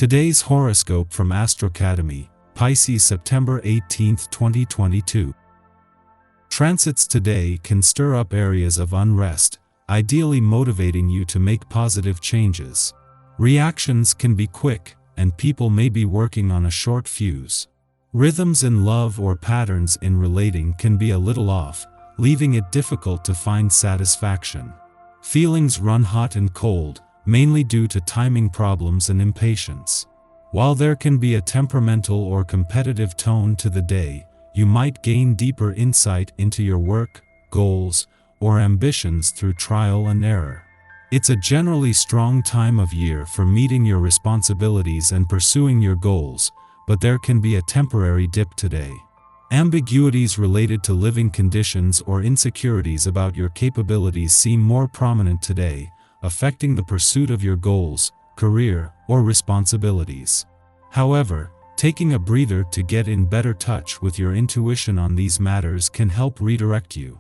Today's horoscope from Astrocademy, Pisces September 18, 2022. Transits today can stir up areas of unrest, ideally motivating you to make positive changes. Reactions can be quick, and people may be working on a short fuse. Rhythms in love or patterns in relating can be a little off, leaving it difficult to find satisfaction. Feelings run hot and cold, mainly due to timing problems and impatience. While there can be a temperamental or competitive tone to the day, you might gain deeper insight into your work, goals, or ambitions through trial and error. It's a generally strong time of year for meeting your responsibilities and pursuing your goals, but there can be a temporary dip today. Ambiguities related to living conditions or insecurities about your capabilities seem more prominent today, affecting the pursuit of your goals, career, or responsibilities. However, taking a breather to get in better touch with your intuition on these matters can help redirect you.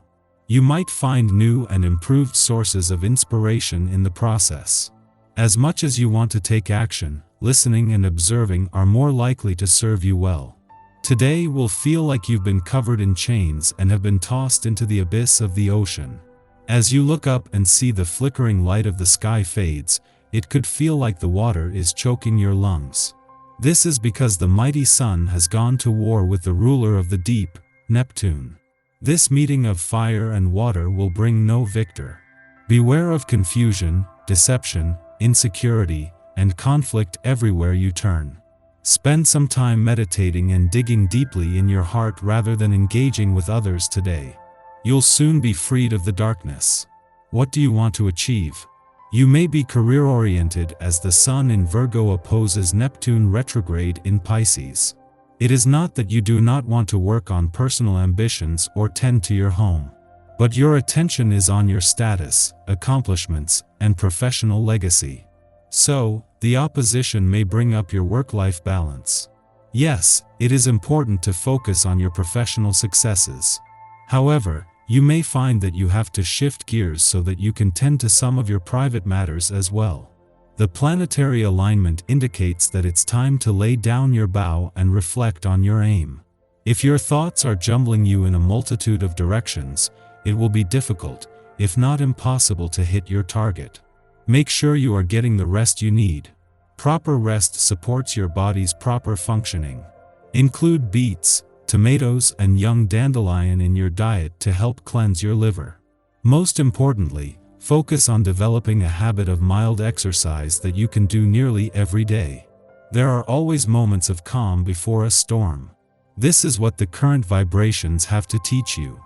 You might find new and improved sources of inspiration in the process. As much as you want to take action, listening and observing are more likely to serve you well. Today will feel like you've been covered in chains and have been tossed into the abyss of the ocean. As you look up and see the flickering light of the sky fades, it could feel like the water is choking your lungs. This is because the mighty sun has gone to war with the ruler of the deep, Neptune. This meeting of fire and water will bring no victor. Beware of confusion, deception, insecurity, and conflict everywhere you turn. Spend some time meditating and digging deeply in your heart rather than engaging with others today. You'll soon be freed of the darkness. What do you want to achieve? You may be career-oriented as the Sun in Virgo opposes Neptune retrograde in Pisces. It is not that you do not want to work on personal ambitions or tend to your home, but your attention is on your status, accomplishments, and professional legacy. So, the opposition may bring up your work-life balance. Yes, it is important to focus on your professional successes. However, you may find that you have to shift gears so that you can tend to some of your private matters as well. The planetary alignment indicates that it's time to lay down your bow and reflect on your aim. If your thoughts are jumbling you in a multitude of directions, it will be difficult, if not impossible, to hit your target. Make sure you are getting the rest you need. Proper rest supports your body's proper functioning. Include beets, tomatoes, and young dandelion in your diet to help cleanse your liver. Most importantly, focus on developing a habit of mild exercise that you can do nearly every day. There are always moments of calm before a storm. This is what the current vibrations have to teach you.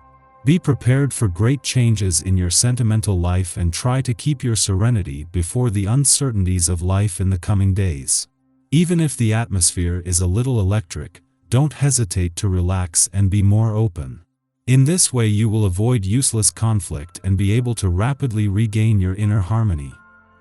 Be prepared for great changes in your sentimental life and try to keep your serenity before the uncertainties of life in the coming days. Even if the atmosphere is a little electric, don't hesitate to relax and be more open. In this way you will avoid useless conflict and be able to rapidly regain your inner harmony.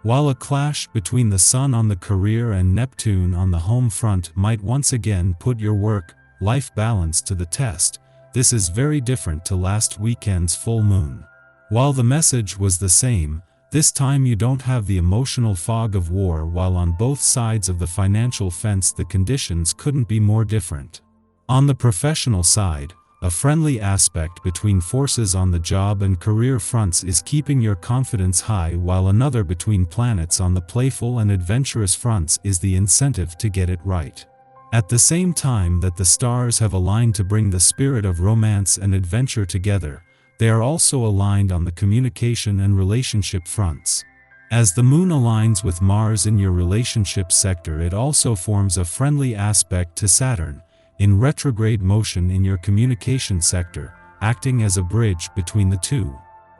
While a clash between the Sun on the career and Neptune on the home front might once again put your work-life balance to the test, this is very different to last weekend's full moon. While the message was the same, this time you don't have the emotional fog of war, while on both sides of the financial fence the conditions couldn't be more different. On the professional side, a friendly aspect between forces on the job and career fronts is keeping your confidence high, while another between planets on the playful and adventurous fronts is the incentive to get it right. At the same time that the stars have aligned to bring the spirit of romance and adventure together, they are also aligned on the communication and relationship fronts. As the moon aligns with Mars in your relationship sector, it also forms a friendly aspect to Saturn, in retrograde motion in your communication sector, acting as a bridge between the two.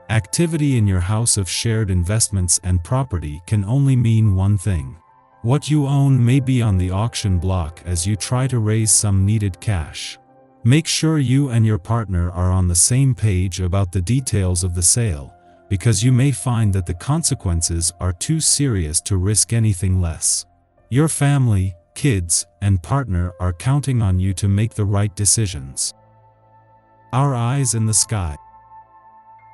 Activity in your house of shared investments and property can only mean one thing. What you own may be on the auction block as you try to raise some needed cash. Make sure you and your partner are on the same page about the details of the sale, because you may find that the consequences are too serious to risk anything less. Your family, kids, and partner are counting on you to make the right decisions. Our eyes in the sky.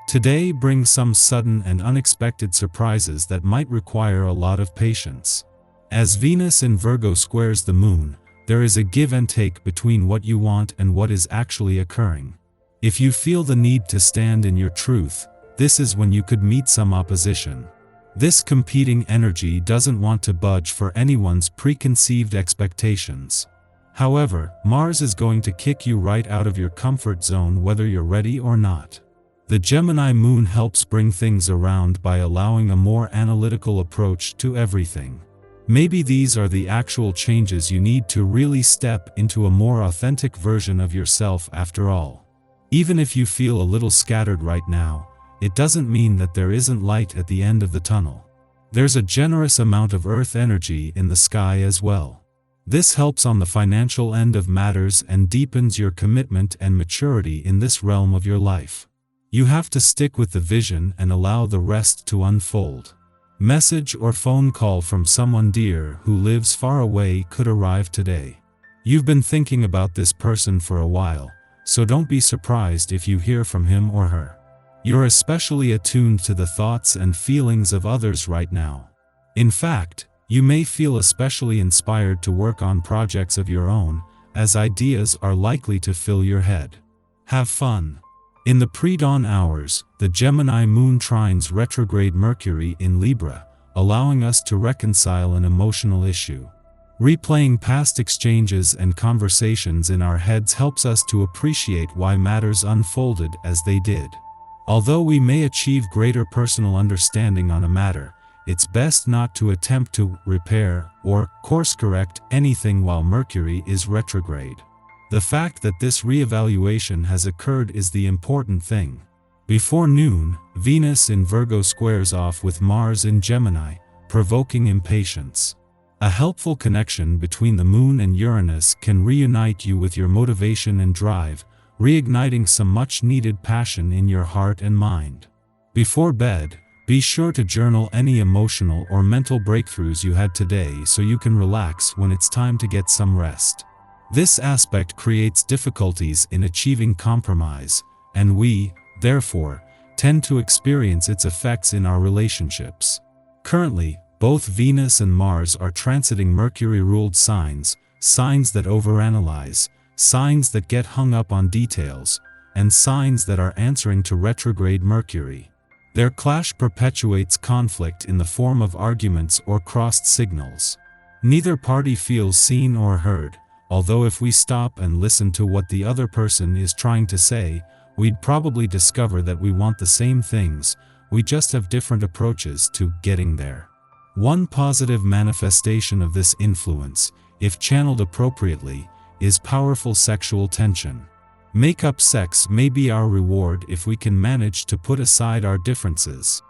Today brings some sudden and unexpected surprises that might require a lot of patience. As Venus in Virgo squares the moon, there is a give and take between what you want and what is actually occurring. If you feel the need to stand in your truth, this is when you could meet some opposition. This competing energy doesn't want to budge for anyone's preconceived expectations. However, Mars is going to kick you right out of your comfort zone whether you're ready or not. The Gemini moon helps bring things around by allowing a more analytical approach to everything. Maybe these are the actual changes you need to really step into a more authentic version of yourself after all. Even if you feel a little scattered right now, it doesn't mean that there isn't light at the end of the tunnel. There's a generous amount of earth energy in the sky as well. This helps on the financial end of matters and deepens your commitment and maturity in this realm of your life. You have to stick with the vision and allow the rest to unfold. Message or phone call from someone dear who lives far away could arrive today. You've been thinking about this person for a while, so don't be surprised if you hear from him or her. You're especially attuned to the thoughts and feelings of others right now. In fact, you may feel especially inspired to work on projects of your own, as ideas are likely to fill your head. Have fun. In the pre-dawn hours, the Gemini moon trines retrograde Mercury in Libra, allowing us to reconcile an emotional issue. Replaying past exchanges and conversations in our heads helps us to appreciate why matters unfolded as they did. Although we may achieve greater personal understanding on a matter, it's best not to attempt to repair or course-correct anything while Mercury is retrograde. The fact that this reevaluation has occurred is the important thing. Before noon, Venus in Virgo squares off with Mars in Gemini, provoking impatience. A helpful connection between the Moon and Uranus can reunite you with your motivation and drive, reigniting some much-needed passion in your heart and mind. Before bed, be sure to journal any emotional or mental breakthroughs you had today so you can relax when it's time to get some rest. This aspect creates difficulties in achieving compromise, and we, therefore, tend to experience its effects in our relationships. Currently, both Venus and Mars are transiting Mercury-ruled signs, signs that overanalyze, signs that get hung up on details, and signs that are answering to retrograde Mercury. Their clash perpetuates conflict in the form of arguments or crossed signals. Neither party feels seen or heard, although if we stop and listen to what the other person is trying to say, we'd probably discover that we want the same things, we just have different approaches to getting there. One positive manifestation of this influence, if channeled appropriately, is powerful sexual tension. Make-up sex may be our reward if we can manage to put aside our differences.